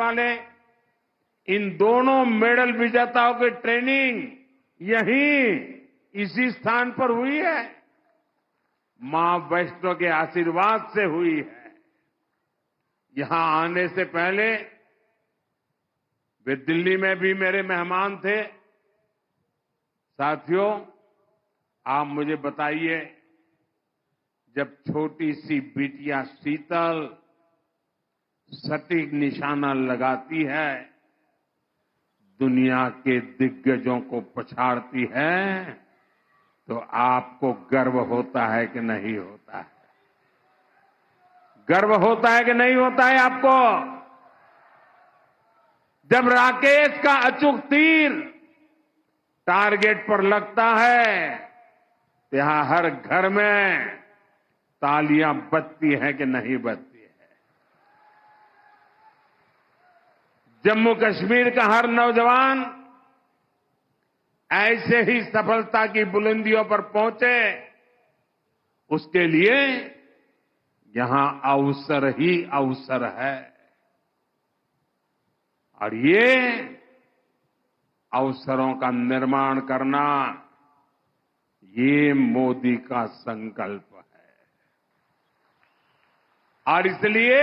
वाले इन दोनों मेडल विजेताओं की ट्रेनिंग यहीं इसी स्थान पर हुई है। मां वैष्णो के आशीर्वाद से हुई है। यहां आने से पहले वे दिल्ली में भी मेरे मेहमान थे। साथियों, आप मुझे बताइए, जब छोटी सी बिटिया शीतल सटीक निशाना लगाती है, दुनिया के दिग्गजों को पछाड़ती है, तो आपको गर्व होता है कि नहीं होता है? गर्व होता है कि नहीं होता है आपको? जब राकेश का अचूक तीर टारगेट पर लगता है, तो यहां हर घर में तालियां बजती हैं कि नहीं बजती है? जम्मू कश्मीर का हर नौजवान ऐसे ही सफलता की बुलंदियों पर पहुंचे, उसके लिए यहां अवसर ही अवसर है। और ये अवसरों का निर्माण करना, ये मोदी का संकल्प है। और इसलिए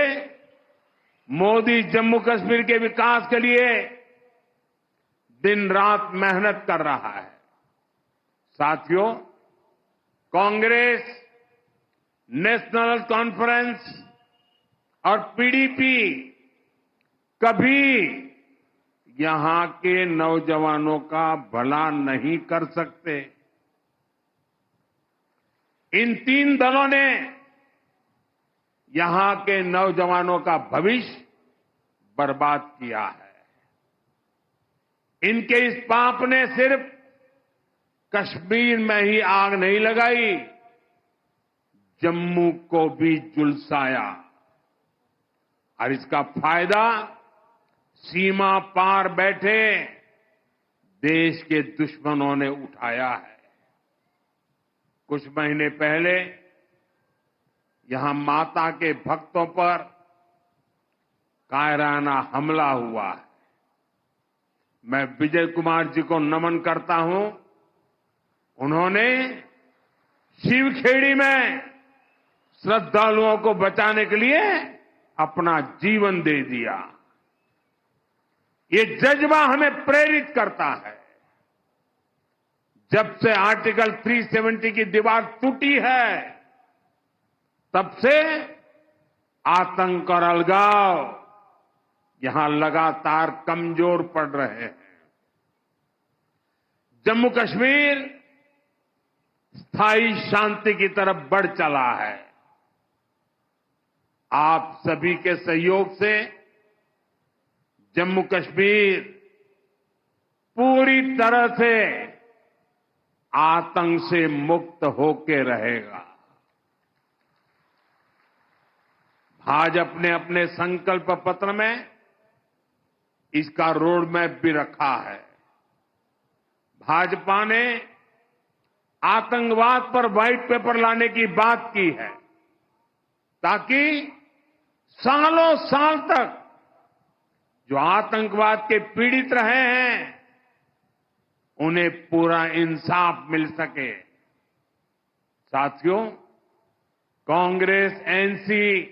मोदी जम्मू कश्मीर के विकास के लिए दिन रात मेहनत कर रहा है। साथियों, कांग्रेस, नेशनल कॉन्फ्रेंस और पीडीपी कभी यहां के नौजवानों का भला नहीं कर सकते। इन तीन दलों ने यहां के नौजवानों का भविष्य बर्बाद किया है। इनके इस पाप ने सिर्फ कश्मीर में ही आग नहीं लगाई, जम्मू को भी झुलसाया। और इसका फायदा सीमा पार बैठे देश के दुश्मनों ने उठाया है। कुछ महीने पहले यहां माता के भक्तों पर कायराना हमला हुआ है। मैं विजय कुमार जी को नमन करता हूं। उन्होंने शिवखेड़ी में श्रद्धालुओं को बचाने के लिए अपना जीवन दे दिया। ये जज्बा हमें प्रेरित करता है। जब से आर्टिकल 370 की दीवार टूटी है, तब से आतंक और अलगाव यहां लगातार कमजोर पड़ रहे हैं। जम्मू कश्मीर स्थायी शांति की तरफ बढ़ चला है। आप सभी के सहयोग से जम्मू कश्मीर पूरी तरह से आतंक से मुक्त होकर रहेगा। भाजपा ने अपने संकल्प पत्र में इसका रोड मैप भी रखा है। भाजपा ने आतंकवाद पर व्हाइट पेपर लाने की बात की है, ताकि सालों साल तक जो आतंकवाद के पीड़ित रहे हैं, उन्हें पूरा इंसाफ मिल सके। साथियों, कांग्रेस, एनसी,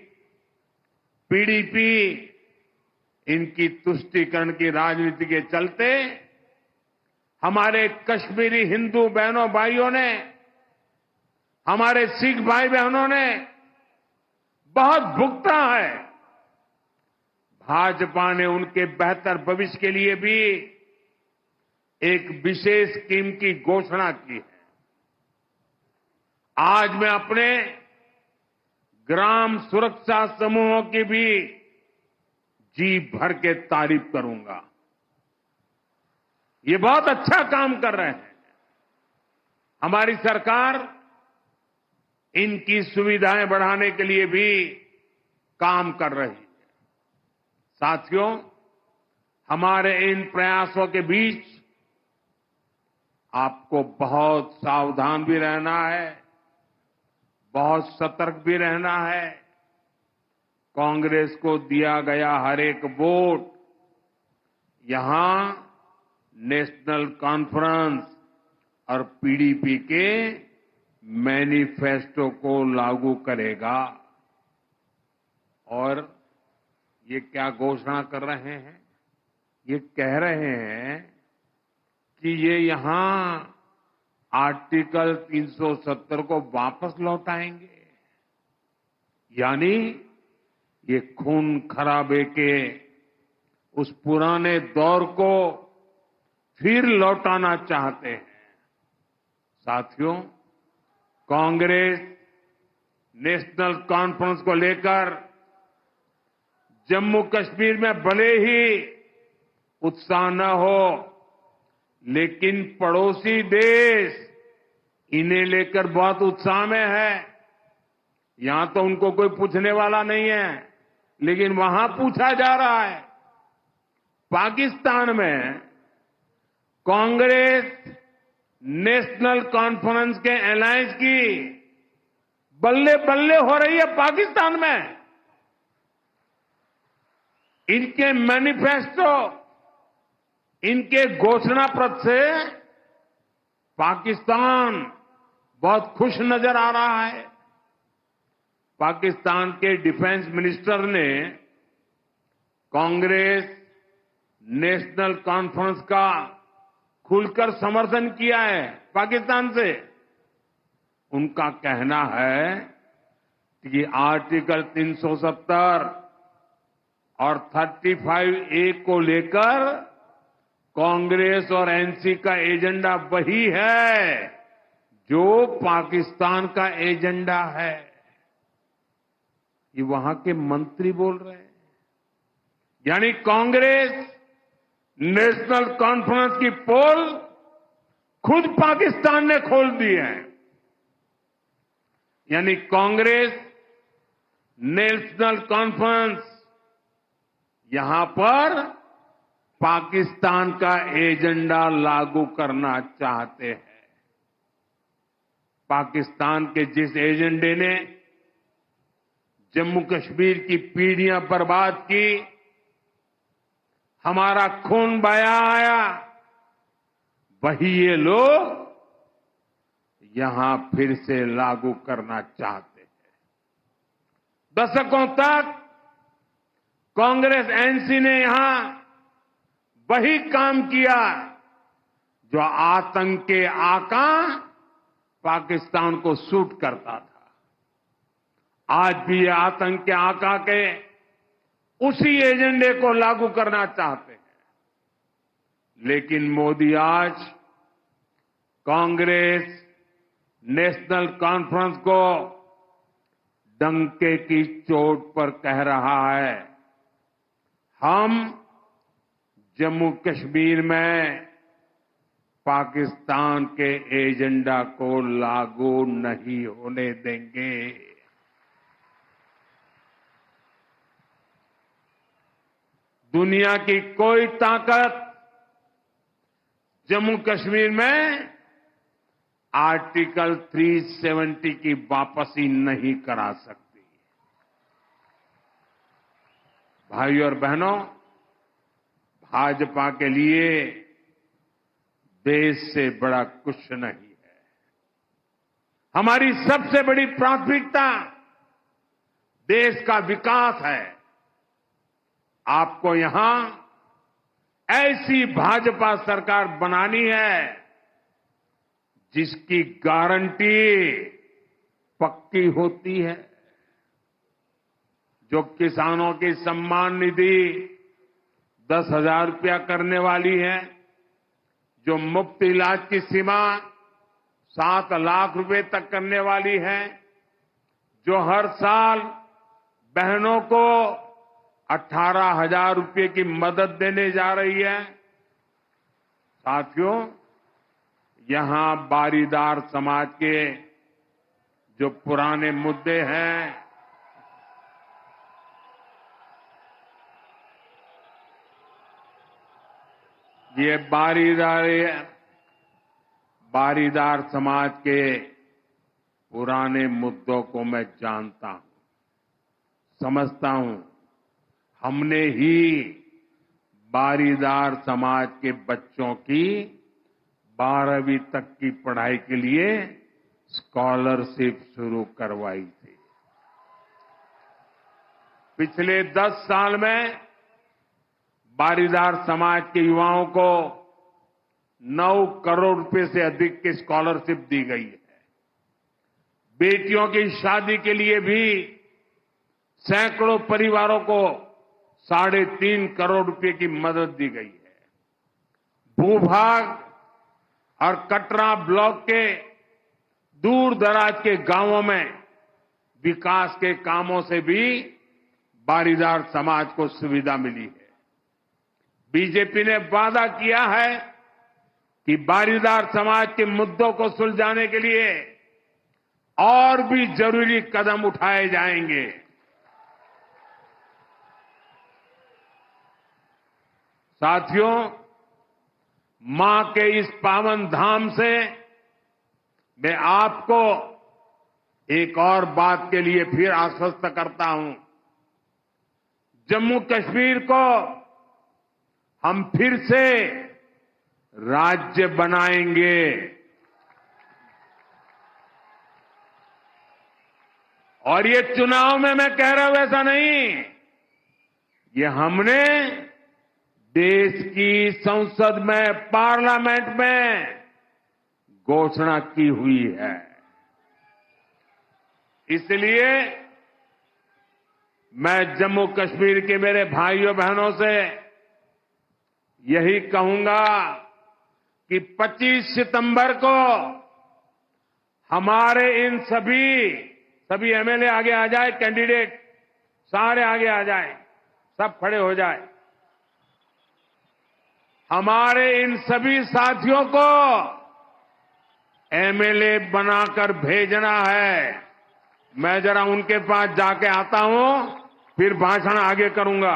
पीडीपी, इनकी तुष्टीकरण की राजनीति के चलते हमारे कश्मीरी हिंदू बहनों भाइयों ने, हमारे सिख भाई बहनों ने बहुत भुगता है। भाजपा ने उनके बेहतर भविष्य के लिए भी एक विशेष स्कीम की घोषणा की है। आज मैं अपने ग्राम सुरक्षा समूहों की भी जी भर के तारीफ करूंगा। ये बहुत अच्छा काम कर रहे हैं। हमारी सरकार इनकी सुविधाएं बढ़ाने के लिए भी काम कर रही है। साथियों, हमारे इन प्रयासों के बीच आपको बहुत सावधान भी रहना है, बहुत सतर्क भी रहना है। कांग्रेस को दिया गया हर एक वोट यहां नेशनल कॉन्फ्रेंस और पीडीपी के मैनिफेस्टो को लागू करेगा। और ये क्या घोषणा कर रहे हैं? ये कह रहे हैं कि ये यहां आर्टिकल 370 को वापस लौटाएंगे, यानी ये खून खराबे के उस पुराने दौर को फिर लौटाना चाहते हैं। साथियों, कांग्रेस नेशनल कॉन्फ्रेंस को लेकर जम्मू कश्मीर में भले ही उत्साह न हो, लेकिन पड़ोसी देश इन्हें लेकर बहुत उत्साह में है। यहां तो उनको कोई पूछने वाला नहीं है, लेकिन वहां पूछा जा रहा है। पाकिस्तान में कांग्रेस नेशनल कॉन्फ्रेंस के अलायंस की बल्ले बल्ले हो रही है। पाकिस्तान में इनके मैनिफेस्टो, इनके घोषणा पत्र से पाकिस्तान बहुत खुश नजर आ रहा है। पाकिस्तान के डिफेंस मिनिस्टर ने कांग्रेस नेशनल कॉन्फ्रेंस का खुलकर समर्थन किया है। पाकिस्तान से उनका कहना है कि आर्टिकल 370 और 35A को लेकर कांग्रेस और एनसी का एजेंडा वही है जो पाकिस्तान का एजेंडा है। ये वहां के मंत्री बोल रहे हैं। यानी कांग्रेस नेशनल कॉन्फ्रेंस की पोल खुद पाकिस्तान ने खोल दी है। यानी कांग्रेस नेशनल कॉन्फ्रेंस यहां पर पाकिस्तान का एजेंडा लागू करना चाहते हैं। पाकिस्तान के जिस एजेंडे ने जम्मू कश्मीर की पीढ़ियां बर्बाद की, हमारा खून बहाया आया, वही ये लोग यहां फिर से लागू करना चाहते हैं। दशकों तक कांग्रेस एनसी ने यहां वही काम किया जो आतंक के आका पाकिस्तान को सूट करता था। आज भी ये आतंक के आका के उसी एजेंडे को लागू करना चाहते हैं। लेकिन मोदी आज कांग्रेस नेशनल कॉन्फ्रेंस को डंके की चोट पर कह रहा है, हम जम्मू कश्मीर में पाकिस्तान के एजेंडा को लागू नहीं होने देंगे। दुनिया की कोई ताकत जम्मू कश्मीर में आर्टिकल 370 की वापसी नहीं करा सकती। भाइयों और बहनों, भाजपा के लिए देश से बड़ा कुछ नहीं है। हमारी सबसे बड़ी प्राथमिकता देश का विकास है। आपको यहां ऐसी भाजपा सरकार बनानी है जिसकी गारंटी पक्की होती है, जो किसानों की सम्मान निधि 10,000 रुपया करने वाली है, जो मुफ्त इलाज की सीमा 7 लाख रुपए तक करने वाली है, जो हर साल बहनों को 18,000 रुपये की मदद देने जा रही है। साथियों, यहां बारीदार समाज के जो पुराने मुद्दे हैं, ये बारीदार समाज के पुराने मुद्दों को मैं जानता हूं, समझता हूं। हमने ही बारीदार समाज के बच्चों की 12वीं तक की पढ़ाई के लिए स्कॉलरशिप शुरू करवाई थी। पिछले 10 साल में बारीदार समाज के युवाओं को 9 करोड़ रुपए से अधिक की स्कॉलरशिप दी गई है। बेटियों की शादी के लिए भी सैकड़ों परिवारों को 3.5 करोड़ रुपए की मदद दी गई है। भूभाग और कटरा ब्लॉक के दूर दराज के गांवों में विकास के कामों से भी बारीदार समाज को सुविधा मिली है। बीजेपी ने वादा किया है कि बारीदार समाज के मुद्दों को सुलझाने के लिए और भी जरूरी कदम उठाए जाएंगे। साथियों, मां के इस पावन धाम से मैं आपको एक और बात के लिए फिर आश्वस्त करता हूं। जम्मू कश्मीर को हम फिर से राज्य बनाएंगे। और ये चुनाव में मैं कह रहा हूं ऐसा नहीं, ये हमने देश की संसद में, पार्लियामेंट में घोषणा की हुई है। इसलिए मैं जम्मू कश्मीर के मेरे भाइयों बहनों से यही कहूंगा कि 25 सितंबर को हमारे इन सभी एमएलए आगे आ जाए, कैंडिडेट सारे आगे आ जाए, सब खड़े हो जाए। हमारे इन सभी साथियों को एमएलए बनाकर भेजना है। मैं जरा उनके पास जाके आता हूं, फिर भाषण आगे करूंगा।